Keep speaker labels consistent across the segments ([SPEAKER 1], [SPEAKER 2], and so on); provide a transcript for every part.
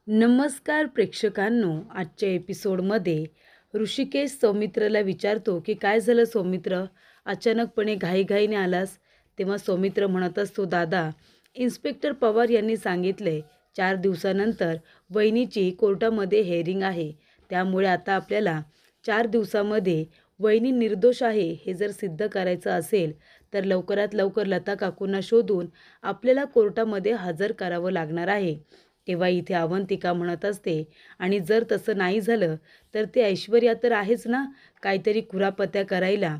[SPEAKER 1] नमस्कार प्रेक्षकांनो, आजच्या एपिसोडमध्ये ऋषिकेश सौमित्रला विचारतो की काय झालं सौमित्र, अचानकपणे घाईघाईने आलास. तेव्हा सौमित्र म्हणत असतो, दादा, इन्स्पेक्टर पवार यांनी सांगितले 4 दिवसानंतर वहिनीची कोर्टामध्ये हेअरिंग आहे. त्यामुळे आता आपल्याला 4 दिवसामध्ये वहिनी निर्दोष आहे हे जर सिद्ध करायचं असेल तर लवकरात लवकर लता काकूंना शोधून आपल्याला कोर्टामध्ये हजर करावं लागणार आहे. तेव्हा इथे अवंतिका म्हणत असते, आणि जर तसं नाही झालं तर ते ऐश्वर्या तर आहेच ना काहीतरी कुरापत्या करायला.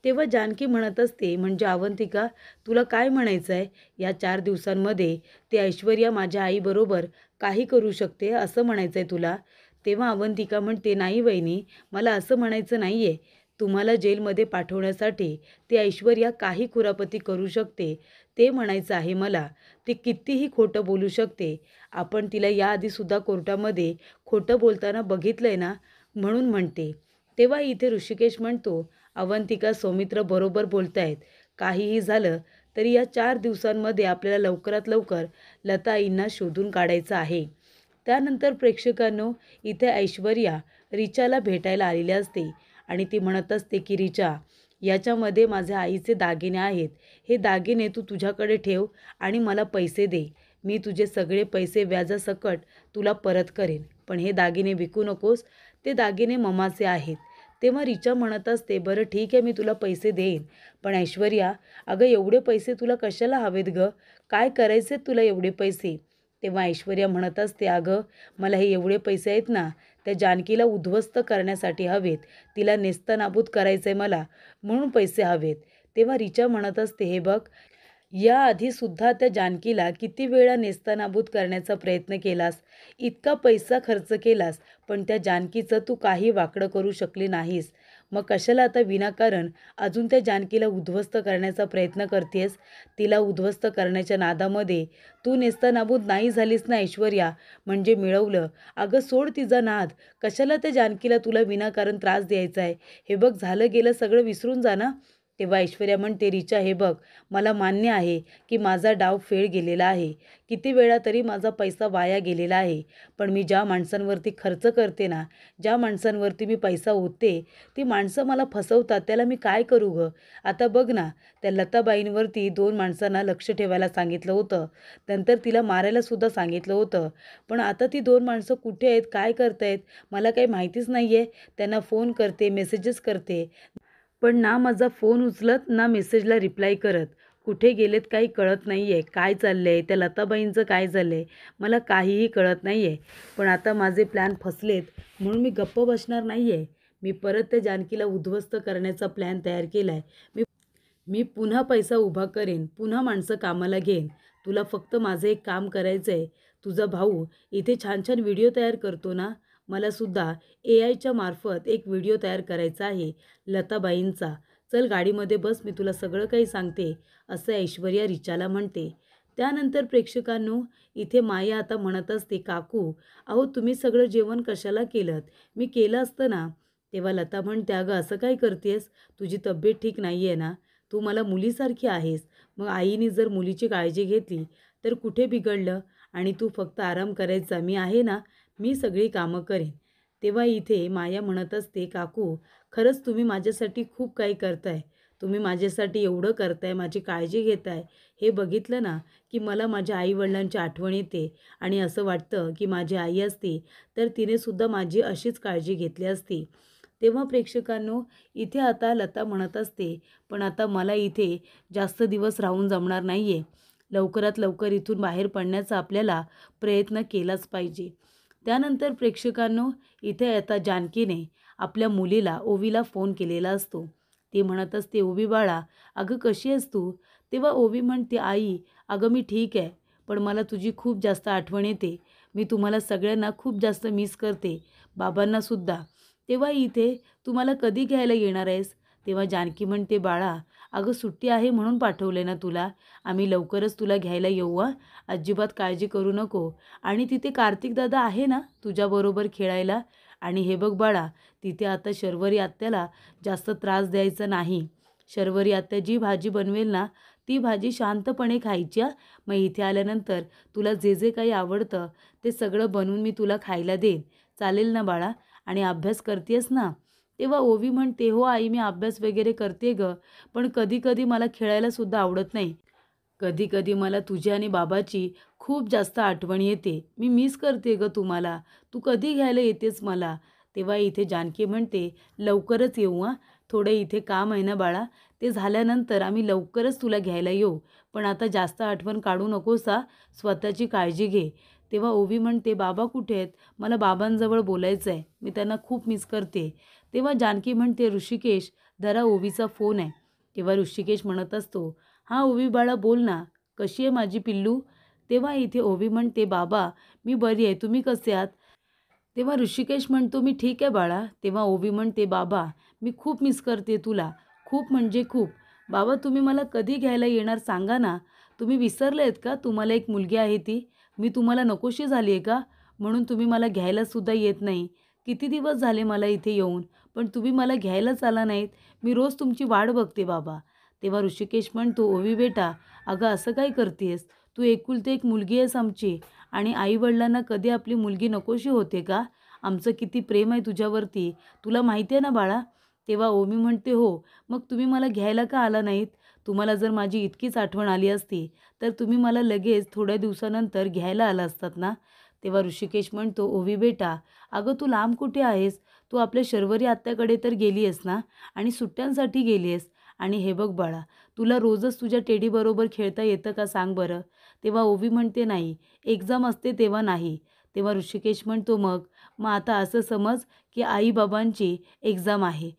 [SPEAKER 1] तेव्हा जानकी म्हणत असते, म्हणजे अवंतिका, तुला काय म्हणायचं आहे? या 4 दिवसांमध्ये ते ऐश्वर्या माझ्या आईबरोबर काही करू शकते असं म्हणायचं आहे तुला? तेव्हा अवंतिका म्हणते, नाही वहिनी, मला असं म्हणायचं नाही आहे. तुम्हाला जेलमध्ये पाठवण्यासाठी ती ऐश्वर्या काही कुरापती करू शकते ते म्हणायचं आहे मला. ती कितीही खोटं बोलू शकते. आपण तिला याआधीसुद्धा कोर्टामध्ये खोटं बोलताना बघितलं आहे ना, म्हणून म्हणते. तेव्हा इथे ऋषिकेश म्हणतो, अवंतिका, सौमित्र बरोबर बोलतायत. काहीही झालं तरी या 4 दिवसांमध्ये आपल्याला लवकरात लवकर लता आईंना शोधून काढायचं आहे. त्यानंतर प्रेक्षकांनो, इथे ऐश्वर्या रिचाला भेटायला आलेली असते आणि ती म्हणत असते की रिचा, याच्यामध्ये माझ्या आईचे दागिने आहेत. हे दागिने तू तुझ्याकडे ठेव आणि मला पैसे दे. मी तुझे सगळे पैसे व्याजासकट तुला परत करेन. पण हे दागिने विकू नकोस, ते दागिने ममाचे आहेत. तेव्हा रिचा म्हणत असते, बरं ठीक आहे, मी तुला पैसे देईन. पण ऐश्वर्या, अगं एवढे पैसे तुला कशाला हवेत गं? काय करायचे तुला एवढे पैसे? तेव्हा ऐश्वर्या म्हणत असते, अगं मला हे एवढे पैसे आहेत ना, त्या जानकीला उद्ध्वस्त करण्यासाठी हवेत. तिला नेस्तनाबूत करायचं आहे मला, म्हणून पैसे हवेत. तेव्हा रिचा म्हणत असते, हे बघ, याआधीसुद्धा त्या जानकीला किती वेळा नेस्तनाबूत करण्याचा प्रयत्न केलास, इतका पैसा खर्च केलास, पण त्या जानकीचं तू काही वाकडं करू शकली नाहीस. मग कशाला आता विनाकारण अजून त्या जानकीला उद्ध्वस्त करण्याचा प्रयत्न करतेस? तिला उद्ध्वस्त करण्याच्या नादामध्ये तू नेस्तनाबूत नाही झालीस ना ऐश्वर्या, म्हणजे मिळवलं. अगं सोड तिचा नाद. कशाला त्या जानकीला तुला विनाकारण त्रास द्यायचा आहे? हे बघ, झालं गेलं सगळं विसरून जा ना. तेव्हा ऐश्वर्या म्हणते, रिचा, हे बघ, मला मान्य आहे की माझा डाव फेल गेलेला आहे. किती वेळा तरी माझा पैसा वाया गेलेला आहे. पण मी ज्या माणसांवरती खर्च करते ना, ज्या माणसांवरती मी पैसा ओतते, ती माणसं मला फसवतात. त्याला मी काय करू गं? आता बघ ना, त्या लताबाईंवरती 2 माणसांना लक्ष ठेवायला सांगितलं होतं. नंतर तिला मारायलासुद्धा सांगितलं होतं. पण आता ती 2 माणसं कुठे आहेत, काय करतायत, मला काही माहितीच नाही आहे. त्यांना फोन करते, मेसेजेस करते, पण ना माझा फोन उचलत ना मेसेजला रिप्लाय करत. कुठे गेलेत काही कळत नाही आहे. काय चाललं आहे, त्या लताबाईंचं काय झालं आहे, मला काहीही कळत नाही आहे. पण आता माझे प्लॅन फसलेत म्हणून मी गप्प बसणार नाही आहे. मी परत त्या जानकीला उद्ध्वस्त करण्याचा प्लॅन तयार केला आहे. मी मी पुन्हा पैसा उभा करेन, पुन्हा माणसं कामाला घेईन. तुला फक्त माझं एक काम करायचं आहे. तुझा भाऊ इथे छान छान व्हिडिओ तयार करतो ना, मलासुद्धा AIच्या मार्फत एक व्हिडिओ तयार करायचा आहे लताबाईंचा. चल गाडीमध्ये बस, मी तुला सगळं काही सांगते, असं ऐश्वर्या रिचाला म्हणते. त्यानंतर प्रेक्षकांनो, इथे माया आता म्हणत असते, काकू, अहो तुम्ही सगळं जेवण कशाला केलंत? मी केलं असतं ना. तेव्हा लता म्हणते, अगं असं काय करतेस? तुझी तब्येत ठीक नाही आहे ना? तू मला मुलीसारखी आहेस. मग आईने जर मुलीची काळजी घेतली तर कुठे बिघडलं? आणि तू फक्त आराम करायचा, मी आहे ना, मी सगळी कामं करेन. तेव्हा इथे माया म्हणत असते, काकू, खरंच तुम्ही माझ्यासाठी खूप काही करताय. तुम्ही माझ्यासाठी एवढं करताय, माझी काळजी घेताय. हे बघितलं ना की मला माझ्या आईवडिलांची आठवण येते आणि असं वाटतं की माझी आई असती तर तिनेसुद्धा माझी अशीच काळजी घेतली असती. तेव्हा प्रेक्षकांनो, इथे आता लता म्हणत असते, पण आता मला इथे जास्त दिवस राहून जमणार नाही आहे. लवकरात लवकर इथून बाहेर पडण्याचा आपल्याला प्रयत्न केलाच पाहिजे. त्यानंतर प्रेक्षकांनो, इथे आता जानकीने आपल्या मुलीला ओवीला फोन केलेला असतो. ती म्हणत असते, ओवी बाळा, अगं कशी आहेस तू? तेव्हा ओवी म्हणते, आई, अगं मी ठीक आहे, पण मला तुझी खूप जास्त आठवण येते. मी तुम्हाला सगळ्यांना खूप जास्त मिस करते, बाबांनासुद्धा. तेव्हा इथे तू मला कधी घ्यायला येणार आहेस? तेव्हा जानकी म्हणते, बाळा, अगं सुट्टी आहे म्हणून पाठवले ना तुला. आम्ही लवकरच तुला घ्यायला येऊ हां. अजिबात काळजी करू नको. आणि तिथे कार्तिक दादा आहे ना तुझ्याबरोबर खेळायला. आणि हे बघ बाळा, तिथे आता शर्वरी आत्याला जास्त त्रास द्यायचा नाही. शर्वरी आत्या जी भाजी बनवेल ना ती भाजी शांतपणे खायची हां. मग इथे आल्यानंतर तुला जे जे काही आवडतं ते सगळं बनवून मी तुला खायला देईन. चालेल ना बाळा? आणि अभ्यास करतेस ना? तेव्हा ओवी म्हणते, "हो आई, मी अभ्यास वगैरे करते गं, पण कधी-कधी मला खेळायलासुद्धा आवडत नाही. कधी-कधी मला तुझी आणि बाबाची खूप जास्त आठवण येते. मी मिस करते गं तुम्हाला. तू कधी घ्यायला येतेस मला?" तेव्हा इथे जानकी म्हणते, "लवकरच येऊ हां. थोडं इथे काम आहे ना बाळा, ते झाल्यानंतर आम्ही लवकरच तुला घ्यायला येऊ. पण आता जास्त आठवण काढू नकोस हां. स्वतःची काळजी घे." तेव्हा ओवी म्हणते, "बाबा कुठे आहेत? मला बाबांजवळ बोलायचं आहे. मी त्यांना खूप मिस करते." तेव्हा जानकी म्हणते, "ऋषिकेश, धरा ओवीचा फोन आहे." तेव्हा ऋषिकेश म्हणत असतो, "हां ओवी बाळा, बोल ना. कशी आहे माझी पिल्लू?" तेव्हा इथे ओवी म्हणते, "बाबा, मी बरी आहे. तुम्ही कसे आहात?" तेव्हा ऋषिकेश म्हणतो, "मी ठीक आहे बाळा." तेव्हा ओवी म्हणते, "बाबा, मी खूप मिस करते तुला. खूप म्हणजे खूप. बाबा, तुम्ही मला कधी घ्यायला येणार सांगा ना. तुम्ही विसरलेत का तुम्हाला एक मुलगी आहे ती? मी तुम्हाला नकोशी झाली आहे का? म्हणून तुम्ही मला घ्यायलासुद्धा येत नाही. किती दिवस झाले मला इथे येऊन, पण तुम्ही मला घ्यायलाच आला नाहीत. मी रोज तुमची वाट बघते बाबा." तेव्हा ऋषिकेश म्हणतो, "ओवी बेटा, अगं असं काय करतेस? तू एकुलती एक मुलगी आहेस आमची आणि आई-वडिलांना कधी आपली मुलगी नकोशी होते का? आमचं किती प्रेम आहे तुझ्यावरती, तुला माहिती आहे ना बाळा?" तेव्हा ओमी म्हणते, "हो, मग तुम्ही मला घ्यायला का आला नाहीत? तुम्हाला जर माझी इतकीच आठवण आली असती, तर तुम्ही मला लगेच थोड्या दिवसानंतर घ्यायला आला असतात ना." तेव्हा ऋषिकेश म्हणतो, "ओवी बेटा, अगं तू लांब कुठे आहेस? तू आपल्या शर्वरी आत्याकडे तर गेली आहेस ना आणि सुट्ट्यांसाठी गेली आहेस. आणि हे बघ बाळा, तुला रोजच तुझ्या टेडीबरोबर खेळता येतं का सांग बरं?" तेव्हा ओवी म्हणते, "नाही, एक्झाम असते तेव्हा नाही." तेव्हा ऋषिकेश म्हणतो, "मग आता असं समज की आई-बाबांची एक्झाम आहे.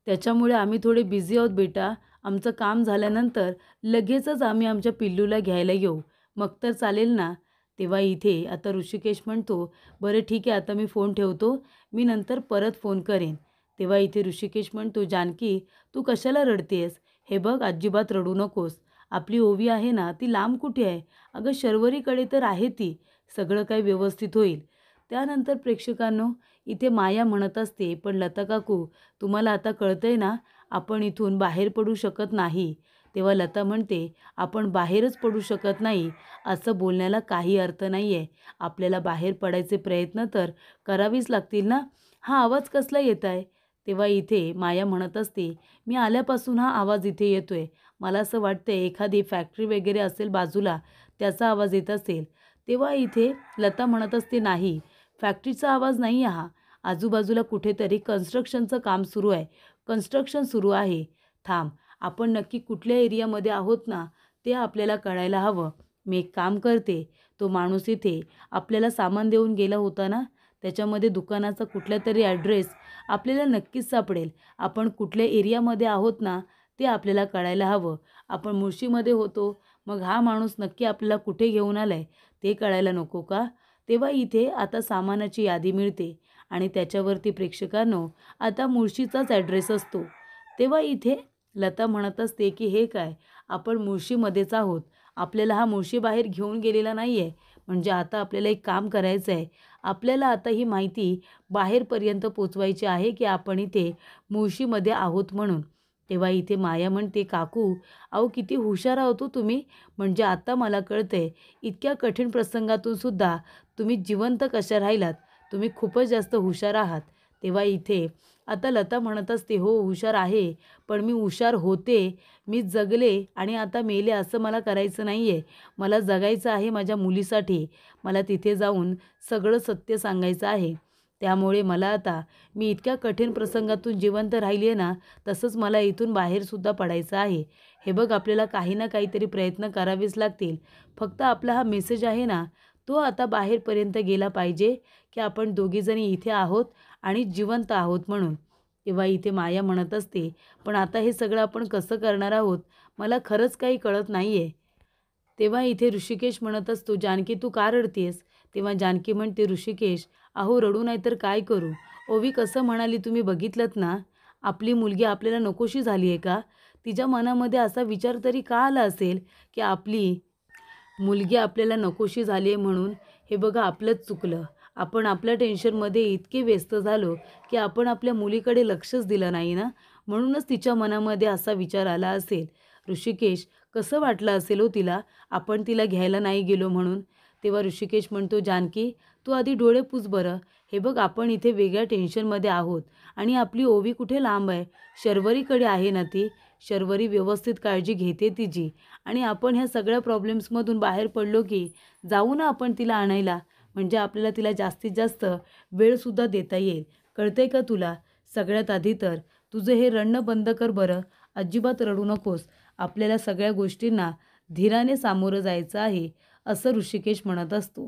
[SPEAKER 1] त्याच्यामुळे आम्ही थोडे बिझी आहोत बेटा. आमचं काम झाल्यानंतर लगेचच आम्ही आमच्या पिल्लूला घ्यायला येऊ. मग तर चालेल ना?" तेव्हा इथे आता ऋषिकेश म्हणतो, "बरं ठीक आहे, आता मी फोन ठेवतो. मी नंतर परत फोन करेन." तेव्हा इथे ऋषिकेश म्हणतो, "जानकी, तू कशाला रडतेस? हे बघ, अजिबात रडू नकोस. आपली ओवी आहे ना, ती लांब कुठे आहे? अगं शर्वरीकडे तर आहे ती. सगळं काही व्यवस्थित होईल." त्यानंतर प्रेक्षकांनो, इथे माया म्हणत असते, "पण लता काकू, तुम्हाला आता कळतंय ना, आपण इथून बाहेर पडू शकत नाही." तेव्हा लता म्हणते, "आपण बाहेरच पडू शकत नाही, असं बोलण्याला काही अर्थ नाही आहे. आपल्याला बाहेर पडायचे प्रयत्न तर करावीच लागतील ना." "हा आवाज कसला येत आहे?" तेव्हा इथे माया म्हणत असते, "मी आल्यापासून हा आवाज इथे येतोय. मला असं वाटतंय एखादी फॅक्टरी वगैरे असेल बाजूला, त्याचा आवाज येत असेल." तेव्हा इथे लता म्हणत असते, "नाही, फॅक्टरीचा आवाज नाही आहे हा. आजूबाजूला कुठेतरी कन्स्ट्रक्शनचं काम सुरू आहे. कन्स्ट्रक्शन सुरू आहे. थांब, आपण नक्की कुठल्या एरियामध्ये आहोत ना, ते आपल्याला कळायला हवं. मी एक काम करते, तो माणूस इथे आपल्याला सामान देऊन गेला होता ना, त्याच्यामध्ये दुकानाचा कुठलातरी ॲड्रेस आपल्याला नक्कीच सापडेल. आपण कुठल्या एरियामध्ये आहोत ना, ते आपल्याला कळायला हवं. आपण मुळशीमध्ये होतो, मग हा माणूस नक्की आपल्याला कुठे घेऊन आला आहे, ते कळायला नको का?" तेव्हा इथे आता सामानाची यादी मिळते आणि त्याच्यावरती प्रेक्षकांनो आता मुळशीचाच ॲड्रेस असतो. तेव्हा इथे लता म्हणत असते, की "हे काय? आपण मुळशीमध्येच आहोत. आपल्याला हा मुळशी बाहेर घेऊन गेलेला नाही आहे. म्हणजे आता आपल्याला एक काम करायचं आहे. आपल्याला आता ही माहिती बाहेरपर्यंत पोचवायची आहे, की आपण इथे मुळशीमध्ये आहोत म्हणून." तेव्हा इथे माया म्हणते, "काकू, अहो किती हुशार आहोत हो तुम्ही. म्हणजे आता मला कळतंय, इतक्या कठीण प्रसंगातून सुद्धा तुम्ही जिवंत कशा राहिलात. तुम्ही खूपच जास्त हुशार आहात." तेव्हा इथे आता लता म्हणत असते, "हो, हुशार आहे, पण मी हुशार होते, मी जगले आणि आता मेले असं मला करायचं नाही आहे. मला जगायचं आहे माझ्या मुलीसाठी. मला तिथे जाऊन सगळं सत्य सांगायचं आहे. त्यामुळे मला आता मी इतक्या कठीण प्रसंगातून जिवंत राहिली आहे ना, तसंच मला इथून बाहेरसुद्धा पडायचं आहे. हे बघ, आपल्याला काही ना काहीतरी प्रयत्न करावेच लागतील. फक्त आपला हा मेसेज आहे ना, तो आता बाहेरपर्यंत गेला पाहिजे, की आपण दोघीजणी इथे आहोत आणि जिवंत आहोत म्हणून." तेव्हा इथे माया म्हणत असते, "पण आता हे सगळं आपण कसं करणार आहोत? मला खरंच काही कळत नाही आहे." तेव्हा इथे ऋषिकेश म्हणत असतो, "जानकी, तू का रडतेस?" तेव्हा जानकी म्हणते, "ऋषिकेश, अहो रडू नाही तर काय करू? ओवी कसं म्हणाली तुम्ही बघितलंत ना? आपली मुलगी आपल्याला नकोशी झाली आहे का? तिच्या मनामध्ये असा विचार तरी का आला असेल, की आपली मुलगी आपल्याला नकोशी झाली आहे म्हणून? हे बघा, आपलंच चुकलं. आपण आपल्या टेन्शनमध्ये इतके व्यस्त झालो, की आपण आपल्या मुलीकडे लक्षच दिलं नाही ना, म्हणूनच तिच्या मनामध्ये असा विचार आला असेल." ऋषिकेश कसं वाटलं असेल हो तिला, आपण तिला घ्यायला नाही गेलो म्हणून. तेव्हा ऋषिकेश म्हणतो, जानकी तू आधी डोळे पुस बरं. हे बघ आपण इथे वेगळ्या टेन्शनमध्ये आहोत आणि आपली ओवी कुठे लांब आहे, शर्वरीकडे आहे ना ती. शर्वरी व्यवस्थित काळजी घेते तिची आणि आपण ह्या सगळ्या प्रॉब्लेम्समधून बाहेर पडलो की जाऊ ना आपण तिला आणायला. म्हणजे आपल्याला तिला जास्तीत जास्त वेळसुद्धा देता येईल. कळतंय का तुला? सगळ्यात आधी तर तुझं हे रडणं बंद कर बरं. अजिबात रडू नकोस. आपल्याला सगळ्या गोष्टींना धीराने सामोरं जायचं आहे, असं ऋषिकेश म्हणत असतो.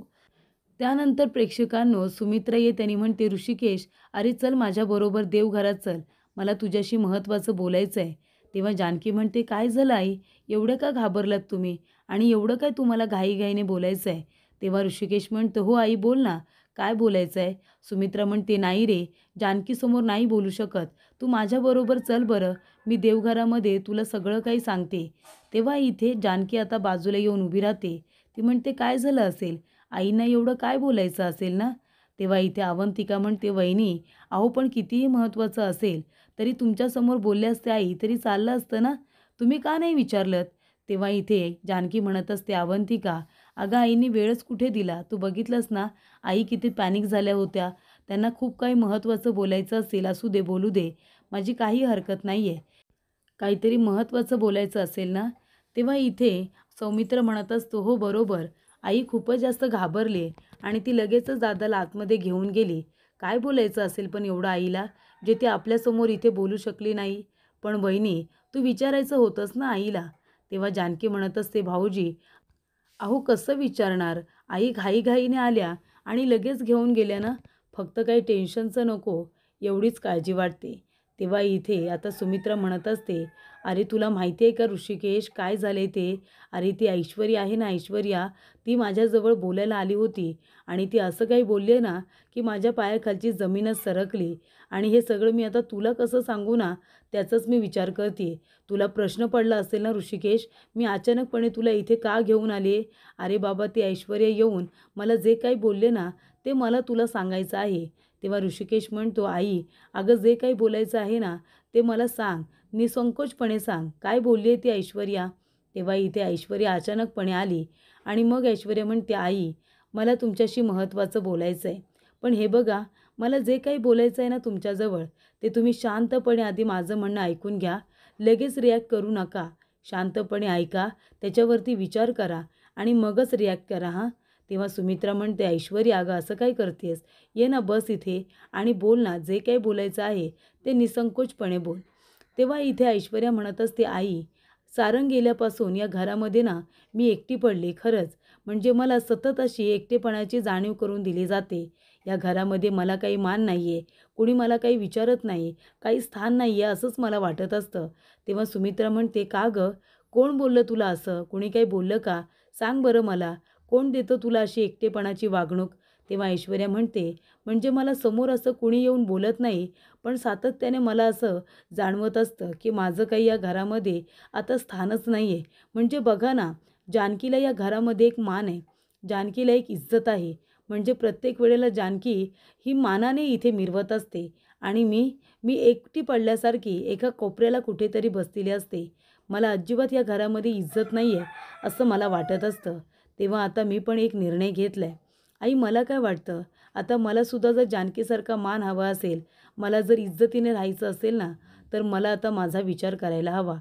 [SPEAKER 1] त्यानंतर प्रेक्षकांनो सुमित्रा येते आणि म्हणते, ऋषिकेश अरे चल माझ्याबरोबर देवघरात चल, मला तुझ्याशी महत्त्वाचं बोलायचं आहे. तेव्हा जानकी म्हणते, काय झालं आई, एवढं का घाबरलात तुम्ही आणि एवढं काय तुम्हाला घाईघाईने बोलायचं आहे? तेव्हा ऋषिकेश म्हणतो, हो आई बोल ना, काय बोलायचं आहे? सुमित्रा म्हणते, नाही रे, जानकीसमोर नाही बोलू शकत, तू माझ्याबरोबर चल बरं, मी देवघरामध्ये तुला सगळं काही सांगते. तेव्हा इथे जानकी आता बाजूला येऊन उभी राहते. ती म्हणते, काय झालं असेल, आईंना एवढं काय बोलायचं असेल ना? तेव्हा इथे अवंतिका म्हणते, वहिनी अहो पण कितीही महत्त्वाचं असेल तरी तुमच्यासमोर बोलले असते आई तरी चाललं असतं ना, तुम्ही का नाही विचारलंत? तेव्हा इथे जानकी म्हणत असते, अवंतिका अगं आईने वेळच कुठे दिला, तू बघितलंस ना आई किती पॅनिक झाल्या होत्या, त्यांना खूप काही महत्त्वाचं बोलायचं असेल, असू दे बोलू दे, माझी काही हरकत नाही आहे, काहीतरी महत्त्वाचं बोलायचं असेल ना. तेव्हा इथे सौमित्र म्हणत असतो, हो बरोबर, आई खूपच जास्त घाबरली आणि ती लगेचच दादाला आतमध्ये घेऊन गेली. काय बोलायचं असेल पण एवढं आईला, जे ती आपल्यासमोर इथे बोलू शकली नाही. पण वहिनी तू विचारायचं होतंस ना आईला. तेव्हा जानकी म्हणत असते, भाऊजी अहो कसं विचारणार, आई घाईघाईने आल्या आणि लगेच घेऊन गेल्या ना, फक्त काही टेन्शनचं नको, एवढीच काळजी वाटते. तेव्हा इथे आता सुमित्रा म्हणत असते, अरे तुला माहिती आहे का ऋषिकेश काय झाले ते? अरे ती ऐश्वर्या आहे ना, ऐश्वर्या ती माझ्याजवळ बोलायला आली होती आणि ती असं काही बोलली आहे ना की माझ्या पायाखालची जमीनच सरकली आणि हे सगळं मी आता तुला कसं सांगू ना, त्याचाच मी विचार करते. तुला प्रश्न पडला असेल ना ऋषिकेश, मी अचानकपणे तुला इथे का घेऊन आले? अरे बाबा ती ऐश्वर्या येऊन मला जे काही बोलले ना ते मला तुला सांगायचं आहे. तेव्हा ऋषिकेश म्हणतो, आई अगं जे काही बोलायचं आहे ना ते मला सांग, निसंकोचपणे सांग, काय बोलली आहे ती ऐश्वर्या? तेव्हा इथे ऐश्वर्या अचानकपणे आली आणि मग ऐश्वर्या म्हणते, आई मला तुमच्याशी महत्त्वाचं बोलायचं आहे. पण हे बघा, मला जे काही बोलायचं आहे ना तुमच्याजवळ, ते तुम्ही शांतपणे आधी माझं म्हणणं ऐकून घ्या. लगेच रिॲक्ट करू नका. शांतपणे ऐका, त्याच्यावरती विचार करा आणि मगच रिॲक्ट करा हां. तेव्हा सुमित्रा म्हणते, ऐश्वर्या अगं असं काय करतेस? ये ना बस इथे आणि बोल ना, जे काही बोलायचं आहे ते निसंकोचपणे बोल. तेव्हा इथे ऐश्वर्या म्हणत असते, आई सारंग गेल्यापासून या घरामध्ये ना मी एकटी पडली खरंच. म्हणजे मला सतत अशी एकटेपणाची जाणीव करून दिली जाते. या घरामध्ये मला काही मान नाही आहे, कुणी मला काही विचारत नाही, काही स्थान नाही आहे असंच मला वाटत असतं. तेव्हा सुमित्रा म्हणते, का गं, कोण बोललं तुला असं, कुणी काही बोललं का? सांग बरं मला, कोण देतं तुला अशी एकटेपणाची वागणूक? तेव्हा ऐश्वर्या म्हणते, म्हणजे मला समोर असं कुणी येऊन बोलत नाही, पण सातत्याने मला असं जाणवत असतं की माझं काही या घरामध्ये आता स्थानच नाही आहे. म्हणजे बघा ना, जानकीला या घरामध्ये एक मान आहे, जानकीला एक इज्जत आहे. म्हणजे प्रत्येक वेळेला जानकी ही मानाने इथे मिरवत असते आणि मी मी एकटी पडल्यासारखी एका कोपऱ्याला कुठेतरी बसलेली असते. मला अजिबात या घरामध्ये इज्जत नाही आहे असं मला वाटत असतं. तेव्हा आता मी पण एक निर्णय घेतला आहे. आई मला काय वाटतं, आता मलासुद्धा जर जानकीसारखा मान हवा असेल, मला जर इज्जतीने राहायचं असेल ना, तर मला आता माझा विचार करायला हवा.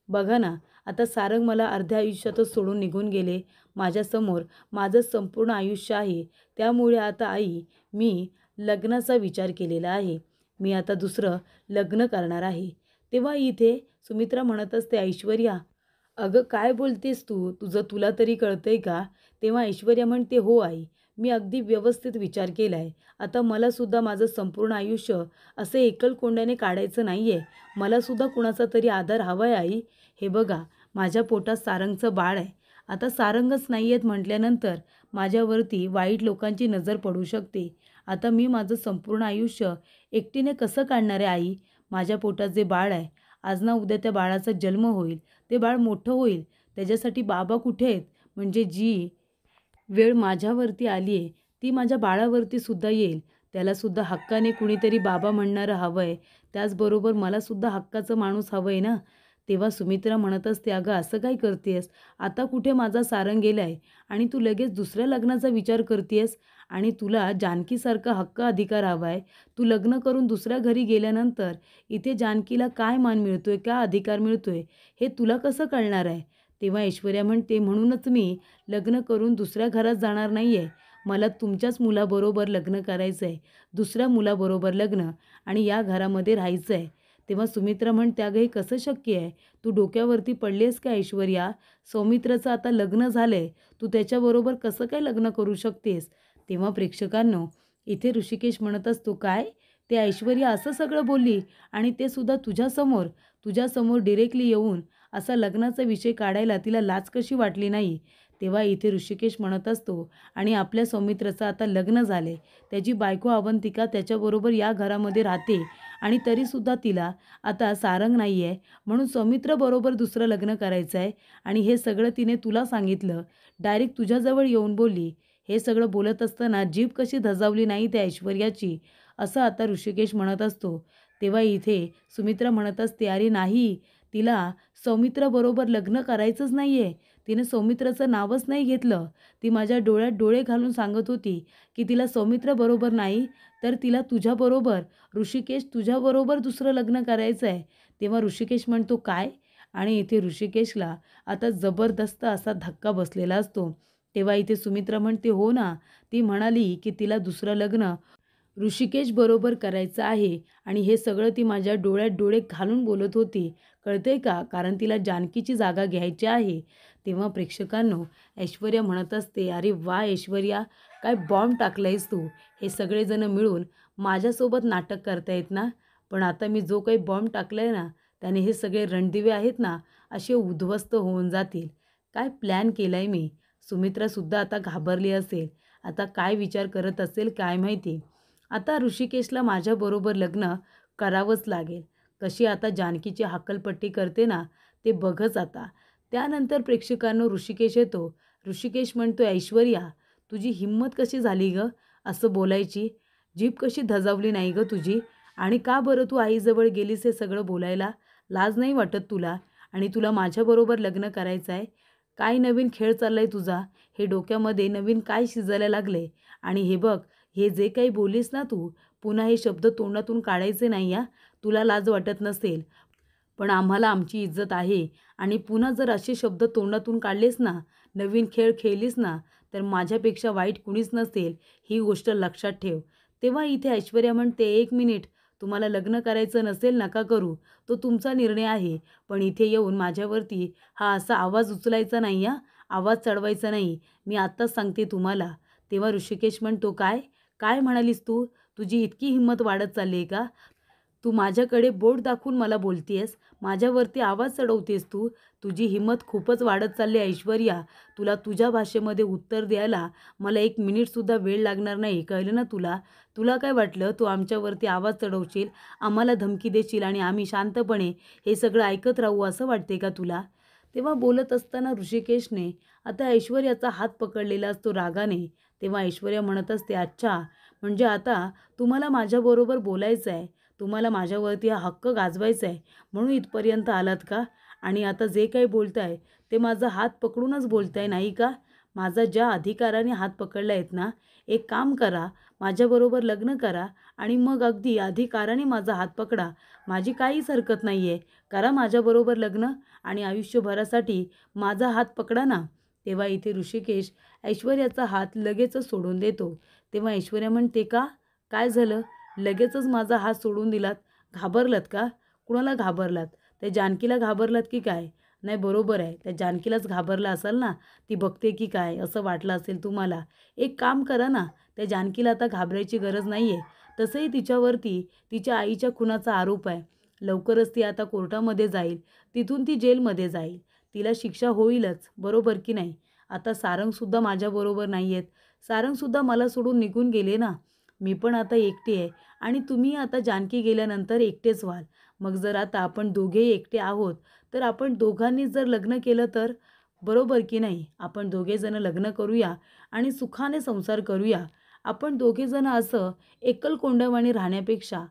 [SPEAKER 1] बघा ना, आता सारंग मला अर्ध्या आयुष्यातच सोडून निघून गेले. माझ्यासमोर माझं संपूर्ण आयुष्य आहे. त्यामुळे आता आई मी लग्नाचा विचार केलेला आहे. मी आता दुसरं लग्न करणार आहे. तेव्हा इथे सुमित्रा म्हणत असते, ऐश्वर्या अगं काय बोलतेस तू? तुझं तुला तरी कळतंय का? तेव्हा ऐश्वर्या म्हणते, हो आई, मी अगदी व्यवस्थित विचार केला आहे. आता मलासुद्धा माझं संपूर्ण आयुष्य असं एकलकोंड्याने काढायचं नाही आहे. मलासुद्धा कुणाचा तरी आधार हवा आहे आई. हे बघा, माझ्या पोटात सारंगचं बाळ आहे. आता सारंगच नाही आहेत म्हटल्यानंतर माझ्यावरती वाईट लोकांची नजर पडू शकते. आता मी माझं संपूर्ण आयुष्य एकटीने कसं काढणार आहे आई? माझ्या पोटात जे बाळ आहे, आज ना उद्या त्या बाळाचा जन्म होईल, ते बाळ मोठं होईल, त्याच्यासाठी बाबा कुठे आहेत? म्हणजे जी वेळ माझ्यावरती आली आहे ती माझ्या बाळावरती सुद्धा येईल. त्यालासुद्धा हक्काने कुणीतरी बाबा म्हणणारं हवं आहे. त्याचबरोबर मलासुद्धा हक्काचं माणूस हवं आहे ना. तेव्हा सुमित्रा म्हणत असते, अगं असं काय करतेस? आता कुठे माझा सारंग गेलाय आणि तू लगेच दुसऱ्या लग्नाचा विचार करतेस आणि तुला जानकीसारखा हक्क अधिकार हवाय. तू लग्न करून दुसऱ्या घरी गेल्यानंतर इथे जानकीला काय मान मिळतोय, काय अधिकार मिळतोय हे तुला कसं कळणार आहे? तेव्हा ऐश्वर्या म्हणते, म्हणूनच मी लग्न करून दुसऱ्या घरात जाणार नाहीये. मला तुमच्याच मुलाबरोबर लग्न करायचं आहे. दुसऱ्या मुलाबरोबर लग्न आणि या घरामध्ये राहायचं आहे. तेव्हा सुमित्रा म्हणते, अगं हे कसं शक्य आहे? तू डोक्यावरती पडलीस का ऐश्वर्या? सौमित्रचं आता लग्न झालंय. तू त्याच्याबरोबर कसं काय लग्न करू शकतेस? तेव्हा प्रेक्षकांनो, इथे ऋषिकेश म्हणत असतो, काय? ते ऐश्वर्या असं सगळं बोलली आणि ते सुद्धा तुझ्यासमोर डिरेक्टली येऊन असा लग्नाचा विषय काढायला तिला लाज कशी वाटली नाही? तेव्हा इथे ऋषिकेश म्हणत असतो, आणि आपल्या सौमित्रचं आता लग्न झाले. त्याची बायको अवंतिका त्याच्याबरोबर या घरामध्ये राहते आणि तरीसुद्धा तिला आता सारंग नाही आहे, म्हणून सौमित्रबरोबर दुसरं लग्न करायचं आहे आणि हे सगळं तिने तुला सांगितलं. डायरेक्ट तुझ्याजवळ येऊन बोलली. हे सगळं बोलत असताना जीभ कशी धजावली नाही त्या ऐश्वर्याची, असं आता ऋषिकेश म्हणत असतो. तेव्हा इथे सुमित्रा म्हणत असते, अरे नाही, तिला सौमित्राबरोबर लग्न करायचंच नाही आहे. तिने सौमित्राचं नावच नाही घेतलं. ती माझ्या डोळ्यात डोळे घालून सांगत होती की तिला सौमित्राबरोबर नाही, तर तिला तुझ्याबरोबर, ऋषिकेश तुझ्याबरोबर दुसरं लग्न करायचं आहे. तेव्हा ऋषिकेश म्हणतो, काय? आणि इथे ऋषिकेशला आता जबरदस्त असा धक्का बसलेला असतो. तेव्हा इथे सुमित्रा म्हणते, हो ना, ती म्हणाली की तिला दुसरं लग्न ऋषिकेश बरोबर करायचं आहे आणि हे सगळं ती माझ्या डोळ्यात डोळे घालून बोलत होती. कळतंय का? कारण तिला जानकीची जागा घ्यायची आहे. तेव्हा प्रेक्षकांनो, ऐश्वर्या म्हणत असते, अरे वा ऐश्वर्या, काय बॉम्ब टाकलायस तू. हे सगळेजण मिळून माझ्यासोबत नाटक करतायत ना, पण आता मी जो काही बॉम्ब टाकलाय ना, त्याने हे सगळे रणदिवे आहेत ना, असे उद्ध्वस्त होऊन जातील. काय प्लॅन केलाय मी. सुमित्रासुद्धा आता घाबरली असेल. आता काय विचार करत असेल काय माहिती. आता ऋषिकेशला माझ्याबरोबर लग्न करावंच लागेल. कशी आता जानकीची हक्कलपट्टी करते ना, ते बघच आता. त्यानंतर प्रेक्षकांनो ऋषिकेश येतो. ऋषिकेश म्हणतो, ऐश्वर्या, तुझी हिंमत कशी झाली गं असं बोलायची? जीभ कशी धजावली नाही गं तुझी? आणि का बरं तू आईजवळ गेलीस हे सगळं बोलायला? लाज नाही वाटत तुला? आणि तुला माझ्याबरोबर लग्न करायचं आहे? काय नवीन खेळ चाललाय तुझा? हे डोक्यामध्ये नवीन काय शिजायला लागले? आणि हे बघ, हे जे काही बोललीस ना तू, पुन्हा हे शब्द तोंडातून काढायचे नाही हां. तुला लाज वाटत नसेल, पण आम्हाला आमची इज्जत आहे आणि पुन्हा जर असे शब्द तोंडातून काढलेस ना, नवीन खेळ खेळलीस ना, तर माझ्यापेक्षा वाईट कुणीच नसेल, ही गोष्ट लक्षात ठेव. तेव्हा इथे ऐश्वर्या म्हणते, एक मिनिट, तुम्हाला लग्न करायचं नसेल नका करू, तो तुमचा निर्णय आहे. पण इथे येऊन माझ्यावरती हा असा आवाज उचलायचा नाही हां, आवाज चढवायचा नाही. मी आत्ताच सांगते तुम्हाला. तेव्हा ऋषिकेश म्हणतो, काय? काय म्हणालीस तू? तुझी इतकी हिंमत वाढत चालली आहे का? तू माझ्याकडे बोट दाखवून मला बोलतेस, माझ्यावरती आवाज चढवतेस तू. तुझी हिंमत खूपच वाढत चालली आहे ऐश्वर्या. तुला तुझ्या भाषेमध्ये उत्तर द्यायला मला 1 मिनिटसुद्धा वेळ लागणार नाही, कळलं ना तुला? तुला काय वाटलं तू आमच्यावरती आवाज चढवशील, आम्हाला धमकी देशील आणि आम्ही शांतपणे हे सगळं ऐकत राहू असं वाटते का तुला? तेव्हा बोलत असताना ऋषिकेशने आता ऐश्वर्याचा हात पकडलेला असतो रागाने. तेव्हा ऐश्वर्या म्हणत असते, अच्छा, म्हणजे आता तुम्हाला माझ्याबरोबर बोलायचं आहे, तुम्हाला माझ्यावरती हा हक्क गाजवायचा आहे, म्हणून इथपर्यंत आलात का? आणि आता जे काही बोलताय ते माझा हात पकडूनच बोलताय नाही का? माझा ज्या अधिकाराने हात पकडला आहेत ना, एक काम करा, माझ्याबरोबर लग्न करा आणि मग अगदी अधिकाराने माझा हात पकडा. माझी काहीच हरकत नाही आहे. करा माझ्याबरोबर लग्न आणि आयुष्यभरासाठी माझा हात पकडा ना. तेव्हा इथे ऋषिकेश ऐश्वर्याचा हात लगेचच सोडून देतो. तेव्हा ऐश्वर्या म्हणते, का? काय झालं? लगेचच माझा हात सोडून दिलात? घाबरलात का? कुणाला घाबरलात? त्या जानकीला घाबरलात की काय? नाही, बरोबर आहे, त्या जानकीलाच घाबरला असाल ना, ती बघते की काय असं वाटलं असेल तुम्हाला. एक काम करा ना, त्या जानकीला आता घाबरायची गरज नाही आहे. तसंही तिच्यावरती तिच्या आईच्या खुनाचा आरोप आहे. लवकरच ती आता कोर्टामध्ये जाईल, तिथून ती जेलमध्ये जाईल. तिला शिक्षा होईलच, बरोबर की नाही? आता सारंगसुद्धा माझ्याबरोबर नाही आहेत. सारंगसुद्धा मला सोडून निघून गेले ना. मी पण आता एकटी आहे आणि तुम्ही आता जानकी गेल्यानंतर एकटेच व्हाल. मग जर आता आपण दोघेही एकटे आहोत, तर आपण दोघांनी जर लग्न केलं तर? बरोबर की नाही? आपण दोघेजण लग्न करूया आणि सुखाने संसार करूया. आपण दोघेजण असं एकलकोंड्यावानी राहण्यापेक्षा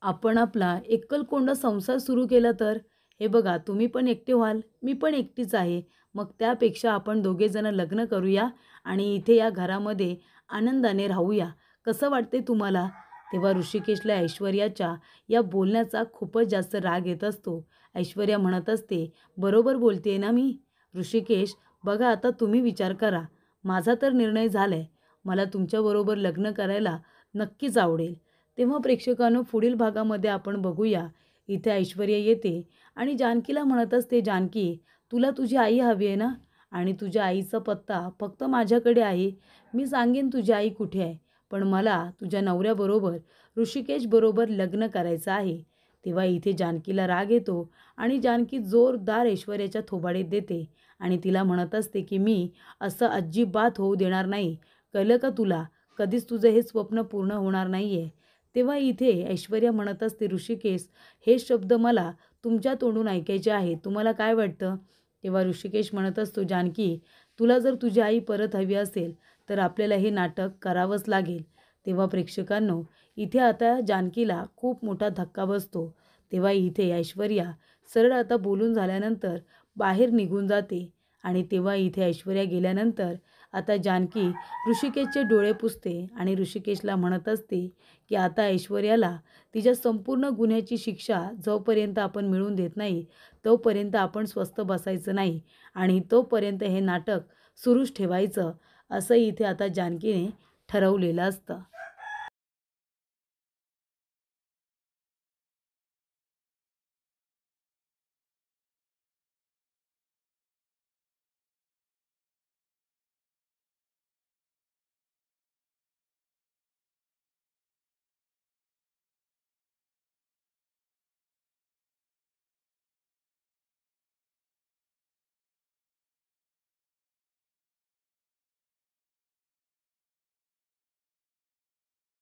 [SPEAKER 1] आपण आपला एकलकोंडा संसार सुरू केला तर? हे बघा तुम्ही पण एकटे व्हाल, मी पण एकटीच आहे. मग त्यापेक्षा आपण दोघेजणं लग्न करूया आणि इथे या घरामध्ये आनंदाने राहूया. कसं वाटते तुम्हाला? तेव्हा ऋषिकेशला ऐश्वर्याच्या या बोलण्याचा खूपच जास्त राग येत असतो. ऐश्वर्या म्हणत असते, बरोबर बोलते ना मी? ऋषिकेश, बघा आता तुम्ही विचार करा. माझा तर निर्णय झालाय. मला तुमच्याबरोबर लग्न करायला नक्कीच आवडेल. तेव्हा प्रेक्षकांनो पुढील भागामध्ये आपण बघूया. इथे ऐश्वर्या येते आणि जानकीला म्हणत असते, जानकी तुला तुझी आई हवी आहे ना? आणि तुझ्या आईचा पत्ता फक्त माझ्याकडे आहे. मी सांगेन तुझी आई कुठे आहे. पण मला तुझ्या नवऱ्याबरोबर ऋषिकेशबरोबर लग्न करायचं आहे. तेव्हा इथे जानकीला राग येतो आणि जानकी जोरदार ऐश्वर्याच्या थोबाडीत देते आणि तिला म्हणत असते की मी असं अजिबात होऊ देणार नाही. कळलं का तुला? कधीच तुझं हे स्वप्न पूर्ण होणार नाही आहे. तेव्हा इथे ऐश्वर्या म्हणत असते, ऋषिकेश हे शब्द मला तुमच्या तोंडून ऐकायचे आहेत. तुम्हाला काय वाटतं? तेव्हा ऋषिकेश म्हणत असतो, जानकी तुला जर तुझी आई परत हवी असेल तर आपल्याला हे नाटक करावंच लागेल. तेव्हा प्रेक्षकांनो इथे आता जानकीला खूप मोठा धक्का बसतो. तेव्हा इथे ऐश्वर्या सरळ आता बोलून झाल्यानंतर बाहेर निघून जाते आणि तेव्हा इथे ऐश्वर्या गेल्यानंतर आता जानकी ऋषिकेशचे डोळे पुसते आणि ऋषिकेशला म्हणत असते की आता ऐश्वर्याला तिच्या संपूर्ण गुन्ह्याची शिक्षा जोपर्यंत आपण मिळवून देत नाही तोपर्यंत आपण स्वस्थ बसायचं नाही आणि तोपर्यंत हे नाटक सुरूच ठेवायचं, असं इथे आता जानकीने ठरवलेलं असतं.